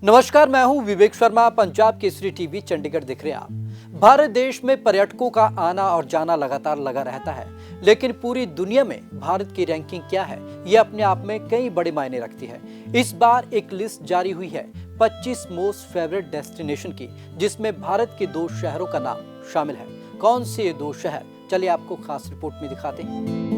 नमस्कार, मैं हूं विवेक शर्मा। पंजाब केसरी टीवी चंडीगढ़ दिख रहे हैं आप। भारत देश में पर्यटकों का आना और जाना लगातार लगा रहता है, लेकिन पूरी दुनिया में भारत की रैंकिंग क्या है, ये अपने आप में कई बड़े मायने रखती है। इस बार एक लिस्ट जारी हुई है 25 मोस्ट फेवरेट डेस्टिनेशन की, जिसमें भारत के 2 शहरों का नाम शामिल है। कौन से ये 2 शहर, चलिए आपको खास रिपोर्ट में दिखाते हैं।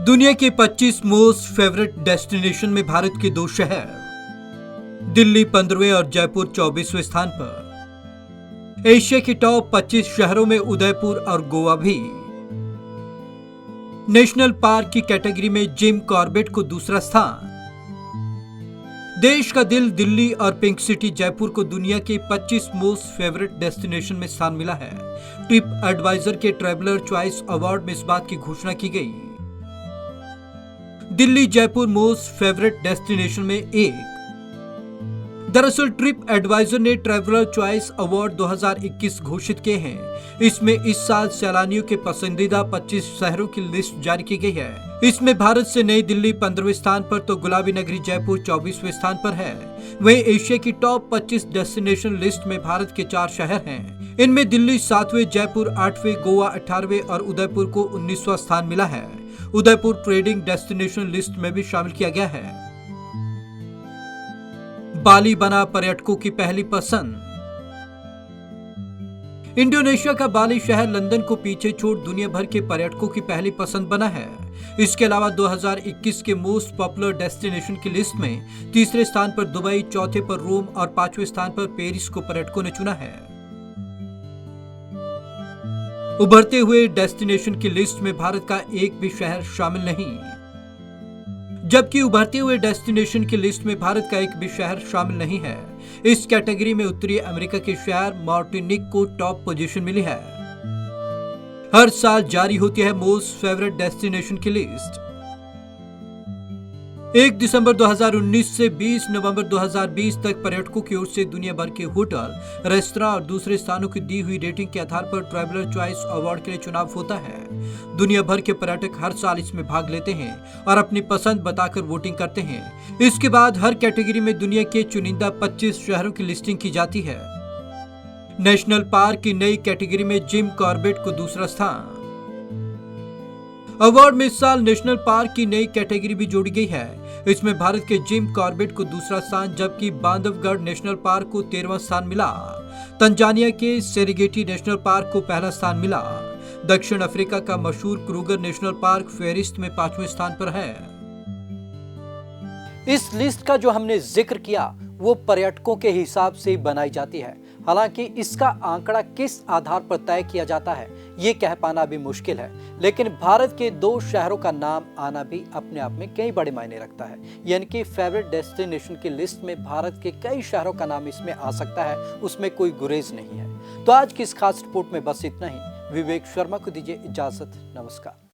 दुनिया के 25 मोस्ट फेवरेट डेस्टिनेशन में भारत के 2 शहर, दिल्ली 15वें और जयपुर 24वें स्थान पर। एशिया के टॉप 25 शहरों में उदयपुर और गोवा भी। नेशनल पार्क की कैटेगरी में जिम कॉर्बेट को दूसरा स्थान। देश का दिल दिल्ली और पिंक सिटी जयपुर को दुनिया के 25 मोस्ट फेवरेट डेस्टिनेशन में स्थान मिला है। ट्रिप एडवाइजर के ट्रैवलर चॉइस अवार्ड में इस बात की घोषणा की गई। Delhi Jaipur most favourite destination में एक। दरअसल ट्रिप एडवाइजर ने ट्रैवलर चॉइस अवार्ड 2021 घोषित किए हैं। इसमें इस साल सैलानियों के पसंदीदा 25 शहरों की लिस्ट जारी की गई है। इसमें भारत से नई दिल्ली 15वें स्थान पर तो गुलाबी नगरी जयपुर 24वें स्थान पर है। वहीं एशिया की टॉप 25 डेस्टिनेशन लिस्ट में भारत के 4 शहर हैं। इनमें दिल्ली 7वें, जयपुर 8वें, गोवा 18वें और उदयपुर को 19वां स्थान मिला है। उदयपुर ट्रेडिंग डेस्टिनेशन लिस्ट में भी शामिल किया गया है। बाली बना पर्यटकों की पहली पसंद। इंडोनेशिया का बाली शहर लंदन को पीछे छोड़ दुनिया भर के पर्यटकों की पहली पसंद बना है। इसके अलावा 2021 के मोस्ट पॉपुलर डेस्टिनेशन की लिस्ट में 3रे स्थान पर दुबई, 4थे पर रोम और 5वें स्थान पर पेरिस को पर्यटकों ने चुना है। उभरते हुए डेस्टिनेशन की लिस्ट में भारत का एक भी शहर शामिल नहीं, जबकि उभरते हुए डेस्टिनेशन की लिस्ट में भारत का एक भी शहर शामिल नहीं है। इस कैटेगरी में उत्तरी अमेरिका के शहर मार्टिनिक को टॉप पोजीशन मिली है। हर साल जारी होती है मोस्ट फेवरेट डेस्टिनेशन की लिस्ट। 1 दिसंबर 2019 से 20 नवंबर 2020 तक पर्यटकों की ओर से दुनिया भर के होटल, रेस्तरां और दूसरे स्थानों की दी हुई रेटिंग के आधार पर ट्रैवलर चॉइस अवार्ड के लिए चुनाव होता है। दुनिया भर के पर्यटक हर साल इसमें भाग लेते हैं और अपनी पसंद बताकर वोटिंग करते हैं। इसके बाद हर कैटेगरी में दुनिया के चुनिंदा 25 शहरों की लिस्टिंग की जाती है। नेशनल पार्क की नई कैटेगरी में जिम कॉर्बेट को दूसरा स्थान। अवार्ड में इस साल नेशनल पार्क की नई कैटेगरी भी जोड़ी गई है। इसमें भारत के जिम कॉर्बेट को दूसरा स्थान, जबकि बांधवगढ़ नेशनल पार्क को 13वां स्थान मिला। तंजानिया के सेरेगेटी नेशनल पार्क को पहला स्थान मिला। दक्षिण अफ्रीका का मशहूर क्रूगर नेशनल पार्क फेरिस्त में 5वें स्थान पर है। इस लिस्ट का जो हमने जिक्र किया वो पर्यटकों के हिसाब से बनाई जाती है। हालांकि इसका आंकड़ा किस आधार पर तय किया जाता है ये कह पाना भी मुश्किल है, लेकिन भारत के 2 शहरों का नाम आना भी अपने आप में कई बड़े मायने रखता है। यानी कि फेवरेट डेस्टिनेशन की लिस्ट में भारत के कई शहरों का नाम इसमें आ सकता है, उसमें कोई गुरेज नहीं है। तो आज की इस खास रिपोर्ट में बस इतना ही। विवेक शर्मा को दीजिए इजाजत। नमस्कार।